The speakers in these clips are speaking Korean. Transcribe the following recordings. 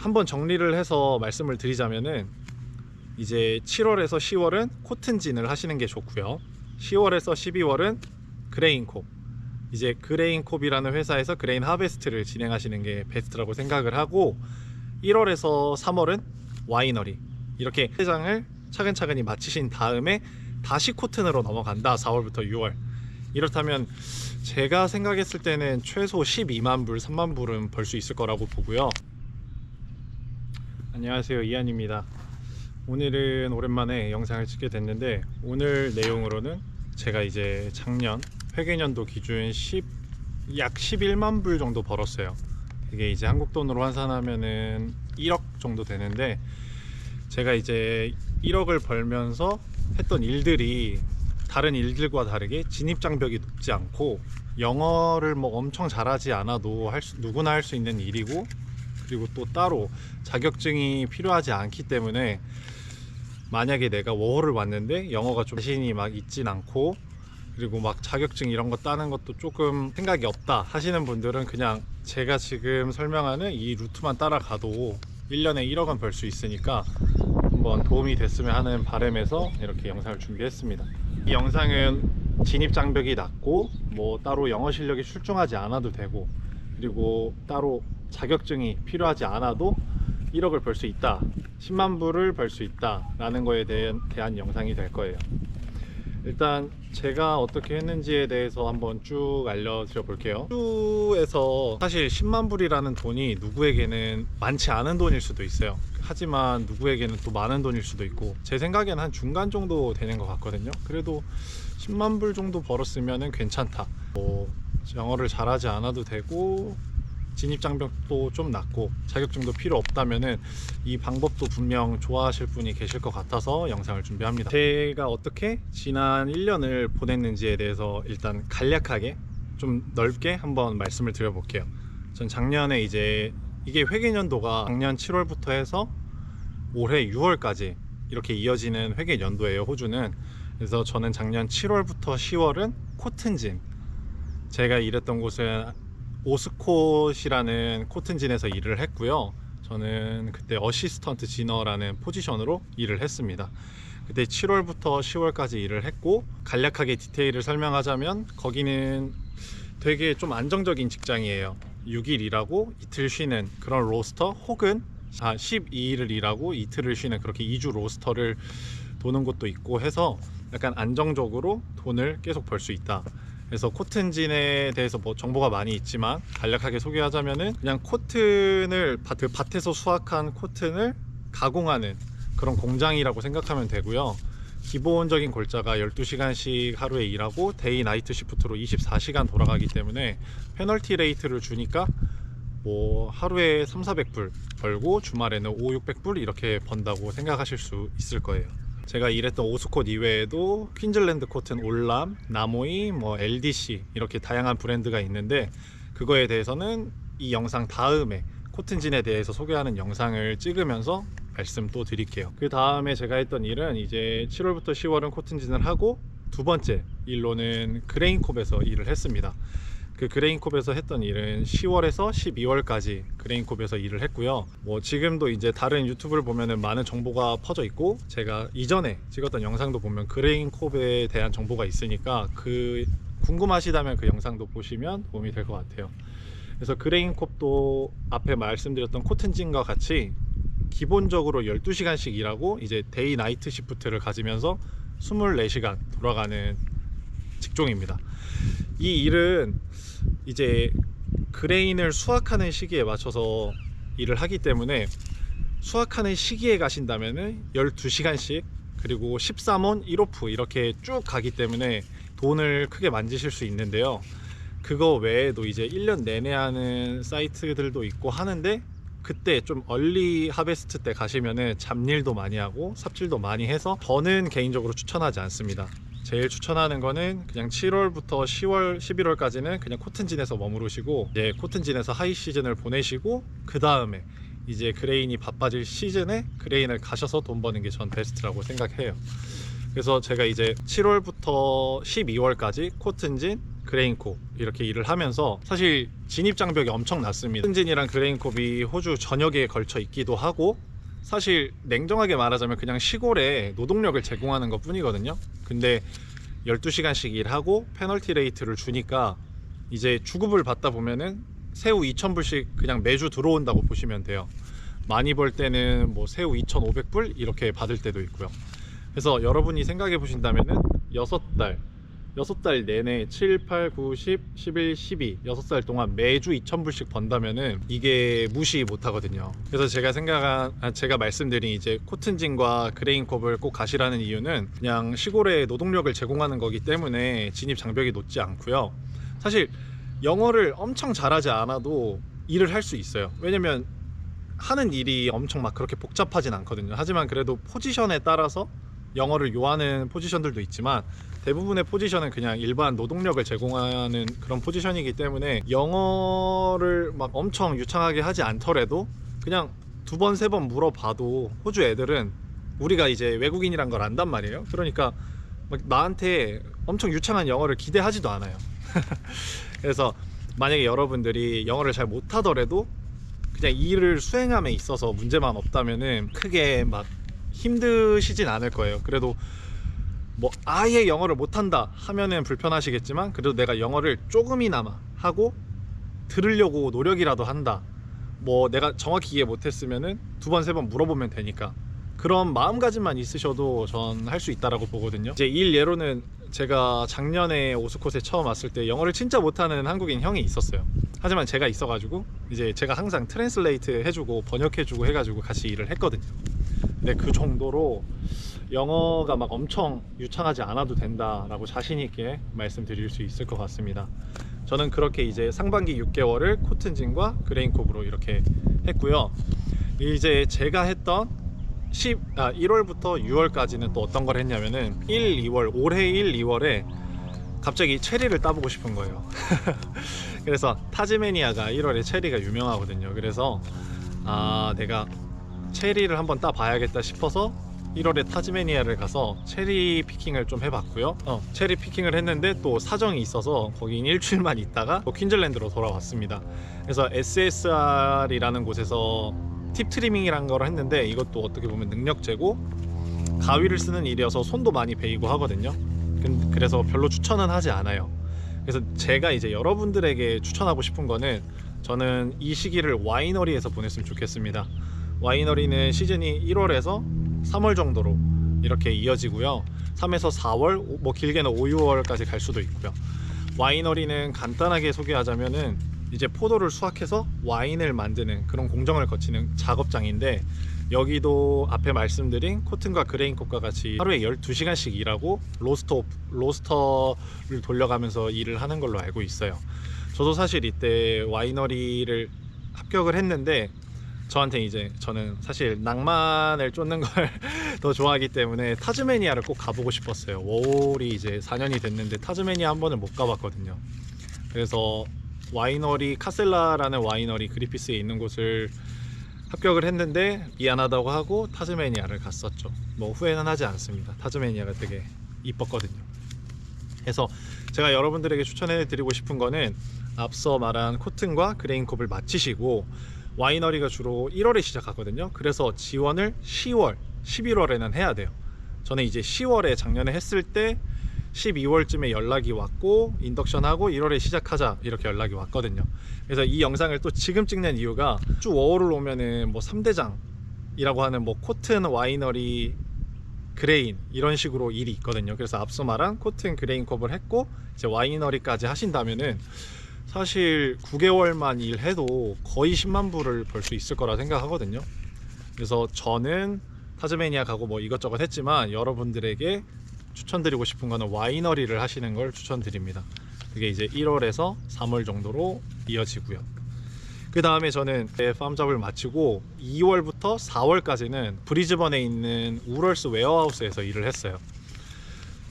한번 정리를 해서 말씀을 드리자면은 이제 7월에서 10월은 코튼진을 하시는 게 좋고요. 10월에서 12월은 그레인콥, 이제 그레인콥이라는 회사에서 그레인 하베스트를 진행하시는 게 베스트라고 생각을 하고, 1월에서 3월은 와이너리, 이렇게 회장을 차근차근히 마치신 다음에 다시 코튼으로 넘어간다. 4월부터 6월. 이렇다면 제가 생각했을 때는 최소 12만 불, 3만 불은 벌 수 있을 거라고 보고요. 안녕하세요, 이한입니다. 오늘은 오랜만에 영상을 찍게 됐는데, 오늘 내용으로는 제가 이제 작년 회계년도 기준 약 11만 불 정도 벌었어요. 이게 이제 한국 돈으로 환산하면은 1억 정도 되는데, 제가 이제 1억을 벌면서 했던 일들이 다른 일들과 다르게 진입장벽이 높지 않고, 영어를 뭐 엄청 잘하지 않아도 누구나 할 수 있는 일이고, 그리고 또 따로 자격증이 필요하지 않기 때문에, 만약에 내가 워홀을 왔는데 영어가 좀 자신이 막 있진 않고, 그리고 막 자격증 이런 거 따는 것도 조금 생각이 없다 하시는 분들은 그냥 제가 지금 설명하는 이 루트만 따라가도 1년에 1억은 벌 수 있으니까 한번 도움이 됐으면 하는 바람에서 이렇게 영상을 준비했습니다. 이 영상은 진입장벽이 낮고 뭐 따로 영어 실력이 출중하지 않아도 되고, 그리고 따로 자격증이 필요하지 않아도 1억을 벌 수 있다, 10만 불을 벌 수 있다 라는 거에 대한 영상이 될 거예요. 일단 제가 어떻게 했는지에 대해서 한번 쭉 알려드려 볼게요. 주에서 사실 10만 불이라는 돈이 누구에게는 많지 않은 돈일 수도 있어요. 하지만 누구에게는 또 많은 돈일 수도 있고, 제 생각에는 한 중간 정도 되는 것 같거든요. 그래도 10만 불 정도 벌었으면 괜찮다. 뭐 영어를 잘하지 않아도 되고, 진입장벽도 좀 낮고, 자격증도 필요 없다면은 이 방법도 분명 좋아하실 분이 계실 것 같아서 영상을 준비합니다. 제가 어떻게 지난 1년을 보냈는지에 대해서 일단 간략하게 좀 넓게 한번 말씀을 드려볼게요. 전 작년에 이제 이게 회계년도가 작년 7월부터 해서 올해 6월까지 이렇게 이어지는 회계년도예요, 호주는. 그래서 저는 작년 7월부터 10월은 코튼진, 제가 일했던 곳은 오스콧이라는 코튼진에서 일을 했고요. 저는 그때 어시스턴트 진어라는 포지션으로 일을 했습니다. 그때 7월부터 10월까지 일을 했고, 간략하게 디테일을 설명하자면 거기는 되게 좀 안정적인 직장이에요. 6일 일하고 이틀 쉬는 그런 로스터, 혹은 12일을 일하고 이틀을 쉬는 그렇게 2주 로스터를 도는 곳도 있고 해서 약간 안정적으로 돈을 계속 벌 수 있다. 그래서 코튼진에 대해서 뭐 정보가 많이 있지만 간략하게 소개하자면은 그냥 코튼을 밭에서 수확한 코튼을 가공하는 그런 공장이라고 생각하면 되고요. 기본적인 골자가 12시간씩 하루에 일하고 데이 나이트 시프트로 24시간 돌아가기 때문에 페널티 레이트를 주니까 뭐 하루에 3,400불 벌고 주말에는 5,600불 이렇게 번다고 생각하실 수 있을 거예요. 제가 일했던 오스콧 이외에도 퀸즐랜드 코튼, 올람, 나모이, 뭐 LDC 이렇게 다양한 브랜드가 있는데, 그거에 대해서는 이 영상 다음에 코튼진에 대해서 소개하는 영상을 찍으면서 말씀 또 드릴게요. 그 다음에 제가 했던 일은 이제 7월부터 10월은 코튼진을 하고, 두 번째 일로는 그레인콥에서 일을 했습니다. 그 그레인콥에서 했던 일은 10월에서 12월까지 그레인콥에서 일을 했고요. 뭐 지금도 이제 다른 유튜브를 보면은 많은 정보가 퍼져 있고, 제가 이전에 찍었던 영상도 보면 그레인콥에 대한 정보가 있으니까 그 궁금하시다면 그 영상도 보시면 도움이 될 것 같아요. 그래서 그레인콥도 앞에 말씀드렸던 코튼진과 같이 기본적으로 12시간씩 일하고 이제 데이 나이트 시프트를 가지면서 24시간 돌아가는 직종입니다. 이 일은 이제 그레인을 수확하는 시기에 맞춰서 일을 하기 때문에, 수확하는 시기에 가신다면은 12시간씩 그리고 13온 1오프 이렇게 쭉 가기 때문에 돈을 크게 만지실 수 있는데요. 그거 외에도 이제 1년 내내 하는 사이트들도 있고 하는데, 그때 좀 얼리 하베스트 때 가시면은 잡일도 많이 하고 삽질도 많이 해서 저는 개인적으로 추천하지 않습니다. 제일 추천하는 거는 그냥 7월부터 10월, 11월까지는 그냥 코튼진에서 머무르시고, 이제 코튼진에서 하이 시즌을 보내시고, 그 다음에 이제 그레인이 바빠질 시즌에 그레인을 가셔서 돈 버는 게 전 베스트라고 생각해요. 그래서 제가 이제 7월부터 12월까지 코튼진, 그레인콥 이렇게 일을 하면서 사실 진입 장벽이 엄청 낮습니다. 승진이랑 그레인콥이 호주 전역에 걸쳐 있기도 하고 사실 냉정하게 말하자면 그냥 시골에 노동력을 제공하는 것 뿐이거든요. 근데 12시간씩 일하고 페널티 레이트를 주니까 이제 주급을 받다 보면은 새우 2,000불씩 그냥 매주 들어온다고 보시면 돼요. 많이 벌 때는 뭐 새우 2,500불 이렇게 받을 때도 있고요. 그래서 여러분이 생각해 보신다면은 6달 내내 7, 8, 9, 10, 11, 12 6달 동안 매주 2,000불씩 번다면은 이게 무시 못 하거든요. 그래서 제가 말씀드린 이제 코튼진과 그레인콥을 꼭 가시라는 이유는 그냥 시골에 노동력을 제공하는 거기 때문에 진입 장벽이 높지 않고요. 사실 영어를 엄청 잘하지 않아도 일을 할 수 있어요. 왜냐면 하는 일이 엄청 막 그렇게 복잡하진 않거든요. 하지만 그래도 포지션에 따라서 영어를 요하는 포지션들도 있지만 대부분의 포지션은 그냥 일반 노동력을 제공하는 그런 포지션이기 때문에 영어를 막 엄청 유창하게 하지 않더라도 그냥 2번, 3번 물어봐도 호주 애들은 우리가 이제 외국인이란 걸 안단 말이에요. 그러니까 막 나한테 엄청 유창한 영어를 기대하지도 않아요. 그래서 만약에 여러분들이 영어를 잘 못하더라도 그냥 이 일을 수행함에 있어서 문제만 없다면은 크게 막 힘드시진 않을 거예요. 그래도 뭐 아예 영어를 못한다 하면은 불편하시겠지만 그래도 내가 영어를 조금이나마 하고 들으려고 노력이라도 한다, 뭐 내가 정확히 이해 못했으면은 2번, 3번 물어보면 되니까 그런 마음가짐만 있으셔도 전 할 수 있다라고 보거든요. 이제 일 예로는 제가 작년에 오스콧에 처음 왔을 때 영어를 진짜 못하는 한국인 형이 있었어요. 하지만 제가 있어가지고 이제 제가 항상 트랜슬레이트 해주고 번역해주고 해가지고 같이 일을 했거든요. 근데 그 정도로 영어가 막 엄청 유창하지 않아도 된다라고 자신 있게 말씀드릴 수 있을 것 같습니다. 저는 그렇게 이제 상반기 6개월을 코튼진과 그레인콥으로 이렇게 했고요. 이제 제가 했던 1월부터 6월까지는 또 어떤 걸 했냐면은 2월 올해 2월에 갑자기 체리를 따보고 싶은 거예요. 그래서 타즈메니아가 1월에 체리가 유명하거든요. 그래서 내가 체리를 한번 따봐야겠다 싶어서 1월에 타즈메니아를 가서 체리 피킹을 좀 해봤고요. 체리 피킹을 했는데 또 사정이 있어서 거긴 일주일만 있다가 또 퀸즐랜드로 돌아왔습니다. 그래서 SSR이라는 곳에서 팁 트리밍이라는 걸 했는데 이것도 어떻게 보면 능력제고 가위를 쓰는 일이어서 손도 많이 베이고 하거든요. 그래서 별로 추천은 하지 않아요. 그래서 제가 이제 여러분들에게 추천하고 싶은 거는 저는 이 시기를 와이너리에서 보냈으면 좋겠습니다. 와이너리는 시즌이 1월에서 3월 정도로 이렇게 이어지고요. 3에서 4월, 뭐 길게는 5, 6월까지 갈 수도 있고요. 와이너리는 간단하게 소개하자면은 이제 포도를 수확해서 와인을 만드는 그런 공정을 거치는 작업장인데, 여기도 앞에 말씀드린 코튼과 그레인콥과 같이 하루에 12시간씩 일하고 로스터를 돌려가면서 일을 하는 걸로 알고 있어요. 저도 사실 이때 와이너리를 합격을 했는데 저한테 이제 저는 사실 낭만을 쫓는 걸 더 좋아하기 때문에 타즈메니아를 꼭 가보고 싶었어요. 워홀이 이제 4년이 됐는데 타즈메니아 한 번을 못 가봤거든요. 그래서 와이너리 카셀라라는 와이너리 그리피스에 있는 곳을 합격을 했는데 미안하다고 하고 타즈메니아를 갔었죠. 뭐 후회는 하지 않습니다. 타즈메니아가 되게 이뻤거든요. 그래서 제가 여러분들에게 추천해 드리고 싶은 거는 앞서 말한 코튼과 그레인콥을 마치시고 와이너리가 주로 1월에 시작하거든요. 그래서 지원을 10월, 11월에는 해야 돼요. 저는 이제 10월에 작년에 했을 때 12월쯤에 연락이 왔고 인덕션하고 1월에 시작하자 이렇게 연락이 왔거든요. 그래서 이 영상을 또 지금 찍는 이유가 쭉 워홀을 오면은 뭐 3대장이라고 하는 뭐 코튼, 와이너리, 그레인 이런 식으로 일이 있거든요. 그래서 앞서 말한 코튼, 그레인콥을 했고 이제 와이너리까지 하신다면은 사실 9개월만 일해도 거의 10만 불을 벌 수 있을 거라 생각하거든요. 그래서 저는 타즈메니아 가고 뭐 이것저것 했지만 여러분들에게 추천드리고 싶은 거는 와이너리를 하시는 걸 추천드립니다. 그게 이제 1월에서 3월 정도로 이어지고요. 그 다음에 저는 팜잡을 마치고 2월부터 4월까지는 브리즈번에 있는 우럴스 웨어하우스에서 일을 했어요.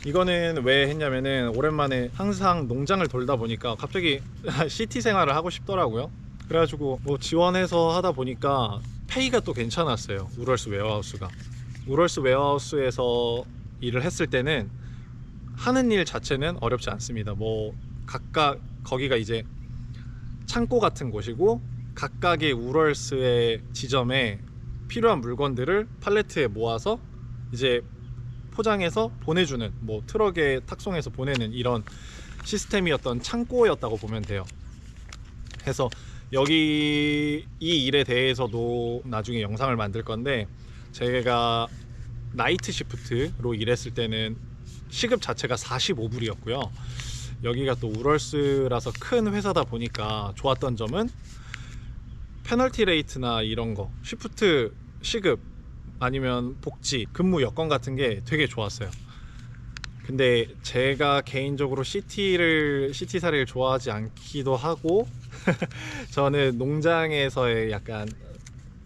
이거는 왜 했냐면은 오랜만에 항상 농장을 돌다 보니까 갑자기 시티 생활을 하고 싶더라고요. 그래가지고 뭐 지원해서 하다 보니까 페이가 또 괜찮았어요. 우럴스 웨어하우스가. 우럴스 웨어하우스에서 일을 했을 때는 하는 일 자체는 어렵지 않습니다. 뭐 각각 거기가 이제 창고 같은 곳이고 각각의 우럴스의 지점에 필요한 물건들을 팔레트에 모아서 이제 포장해서 보내주는, 뭐 트럭에 탁송해서 보내는 이런 시스템이었던 창고였다고 보면 돼요. 그래서 여기 이 일에 대해서도 나중에 영상을 만들 건데, 제가 나이트 시프트로 일했을 때는 시급 자체가 45불이었고요 여기가 또 우럴스라서 큰 회사다 보니까 좋았던 점은 페널티 레이트나 이런 거, 시프트 시급 아니면 복지, 근무 여건 같은 게 되게 좋았어요. 근데 제가 개인적으로 시티살이를 좋아하지 않기도 하고 저는 농장에서의 약간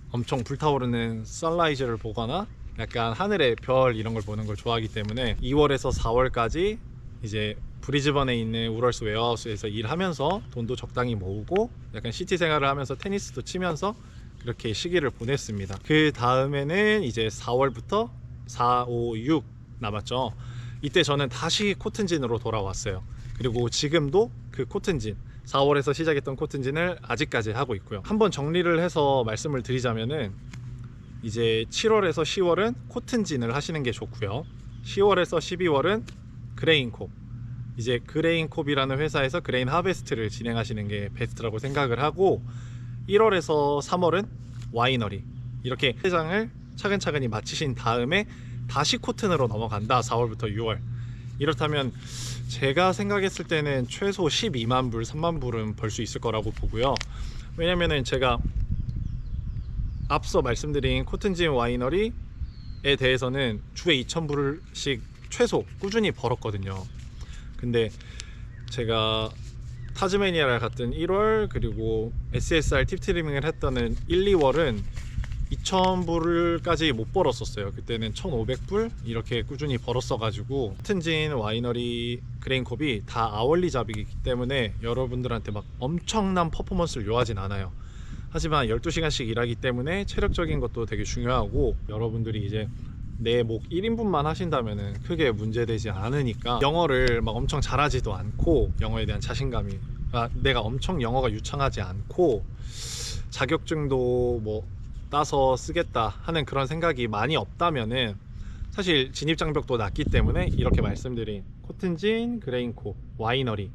엄청 불타오르는 선라이즈를 보거나 약간 하늘의 별 이런 걸 보는 걸 좋아하기 때문에 2월에서 4월까지 이제 브리즈번에 있는 우럴스 웨어하우스에서 일하면서 돈도 적당히 모으고 약간 시티 생활을 하면서 테니스도 치면서 그렇게 시기를 보냈습니다. 그 다음에는 이제 4월부터 4, 5, 6 남았죠. 이때 저는 다시 코튼진으로 돌아왔어요. 그리고 지금도 그 코튼진, 4월에서 시작했던 코튼진을 아직까지 하고 있고요. 한번 정리를 해서 말씀을 드리자면은 이제 7월에서 10월은 코튼진을 하시는 게 좋고요. 10월에서 12월은 그레인콥, 이제 그레인콥이라는 회사에서 그레인 하베스트를 진행하시는 게 베스트라고 생각을 하고, 1월에서 3월은 와이너리, 이렇게 회장을 차근차근히 마치신 다음에 다시 코튼으로 넘어간다. 4월부터 6월. 이렇다면 제가 생각했을 때는 최소 12만 불, 3만 불은 벌 수 있을 거라고 보고요. 왜냐면은 제가 앞서 말씀드린 코튼진 와이너리에 대해서는 주에 2,000불씩 최소 꾸준히 벌었거든요. 근데 제가 타즈메니아를 갔던 1월, 그리고 SSR 팁 트리밍을 했던 1, 2월은 2,000불까지 못 벌었었어요. 그때는 1,500불 이렇게 꾸준히 벌었어 가지고, 코튼진, 와이너리, 그레인콥이 다 아월리 잡이기 때문에 여러분들한테 막 엄청난 퍼포먼스를 요하진 않아요. 하지만 12시간씩 일하기 때문에 체력적인 것도 되게 중요하고, 여러분들이 이제 내 목 1인분만 하신다면 크게 문제되지 않으니까, 영어를 막 엄청 잘하지도 않고, 영어에 대한 자신감이, 내가 엄청 영어가 유창하지 않고 자격증도 뭐 따서 쓰겠다 하는 그런 생각이 많이 없다면은 사실 진입장벽도 낮기 때문에 이렇게 말씀드린 코튼진, 그레인콥, 와이너리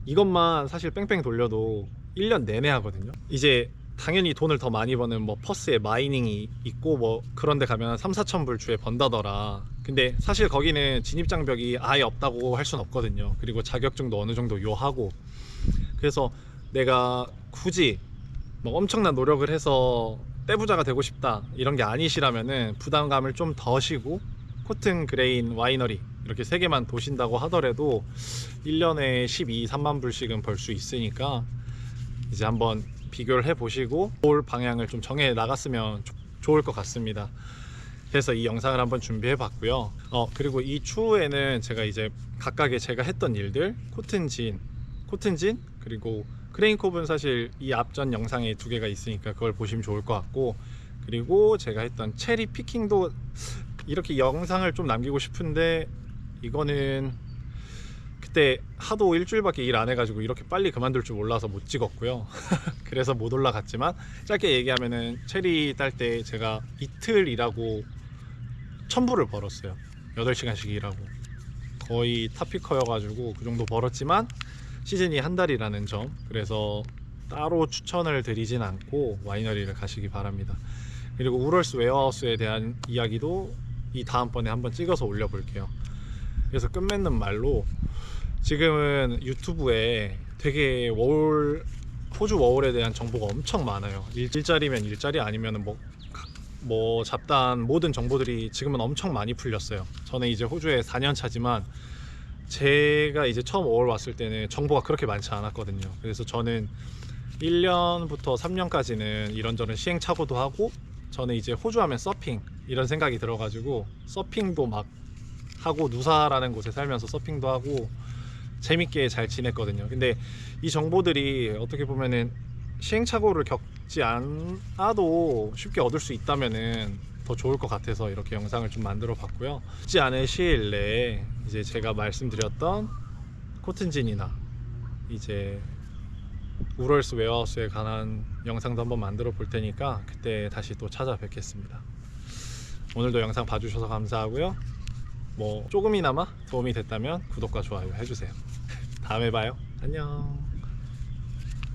이것만 사실 뺑뺑 돌려도 1년 내내 하거든요. 이제 당연히 돈을 더 많이 버는 뭐 퍼스에 마이닝이 있고 뭐 그런데 가면 3, 4천 불 주에 번다더라. 근데 사실 거기는 진입장벽이 아예 없다고 할 순 없거든요. 그리고 자격증도 어느 정도 요하고, 그래서 내가 굳이 뭐 엄청난 노력을 해서 떼부자가 되고 싶다 이런 게 아니시라면은 부담감을 좀 더시고 코튼, 그레인, 와이너리 이렇게 3개만 도신다고 하더라도 1년에 12, 3만 불씩은 벌 수 있으니까 이제 한번 비교를 해 보시고 볼 방향을 좀 정해 나갔으면 좋을 것 같습니다. 그래서 이 영상을 한번 준비해 봤고요. 그리고 이 추후에는 제가 이제 각각의 제가 했던 일들, 코튼진 그리고 그레인콥은 사실 이 앞전 영상에 2개가 있으니까 그걸 보시면 좋을 것 같고, 그리고 제가 했던 체리 피킹도 이렇게 영상을 좀 남기고 싶은데 이거는 그때 하도 일주일밖에 일 안 해가지고 이렇게 빨리 그만둘 줄 몰라서 못 찍었고요. 그래서 못 올라갔지만, 짧게 얘기하면은 체리 딸 때 제가 이틀 일하고 1,000불을 벌었어요. 8시간씩 일하고 거의 탑피커여가지고 그 정도 벌었지만 시즌이 한 달이라는 점, 그래서 따로 추천을 드리진 않고 와이너리를 가시기 바랍니다. 그리고 우럴스 웨어하우스에 대한 이야기도 이 다음번에 한번 찍어서 올려볼게요. 그래서 끝맺는 말로, 지금은 유튜브에 되게 호주 워홀에 대한 정보가 엄청 많아요. 일자리면 일자리, 아니면 뭐 잡다한 모든 정보들이 지금은 엄청 많이 풀렸어요. 저는 이제 호주에 4년 차지만 제가 이제 처음 워홀 왔을 때는 정보가 그렇게 많지 않았거든요. 그래서 저는 1년부터 3년까지는 이런저런 시행착오도 하고, 저는 이제 호주 하면 서핑 이런 생각이 들어가지고 서핑도 막 하고, 누사라는 곳에 살면서 서핑도 하고 재밌게 잘 지냈거든요. 근데 이 정보들이 어떻게 보면은 시행착오를 겪지 않아도 쉽게 얻을 수 있다면은 더 좋을 것 같아서 이렇게 영상을 좀 만들어 봤고요. 쉽지 않은 시일 내에 이제 제가 말씀드렸던 코튼진이나 이제 우럴스 웨어하우스에 관한 영상도 한번 만들어 볼 테니까 그때 다시 또 찾아뵙겠습니다. 오늘도 영상 봐주셔서 감사하고요. 뭐 조금이나마 도움이 됐다면 구독과 좋아요 해주세요. 다음에 봐요. 안녕.